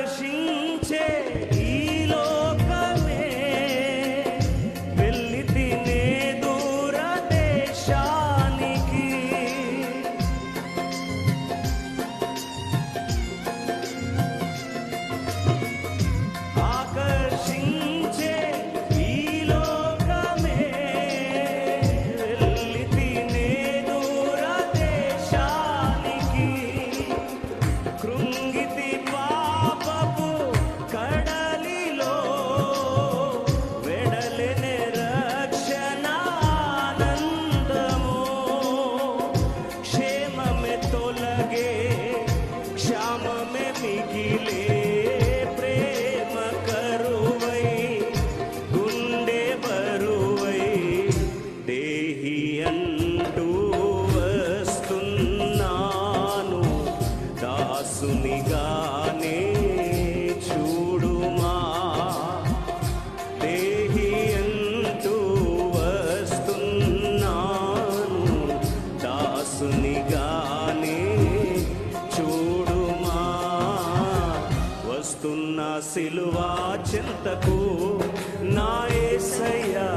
ఆకర్షించే ఈ లోకమే వెళ్ళి తినే దూర దేశానికి. ఆకర్షించే ఈ లోకమే వెళ్ళి తినే దూర దేశానికి. కృంగితి పాపపు కడలిలో వెడలెనే రక్షణ ఆనందము. క్షేమమే తొలగే క్షామమే మిగిలే ప్రేమ కరువై గుండె బరువై దేహి అంటూ వస్తున్నాను. దాసునిగానే చూడుమా, దేహి అంటూ వస్తున్నాను. దాసునిగానే చూడుమా. వస్తున్న సిలువ చింతకు నా యేసయ్యా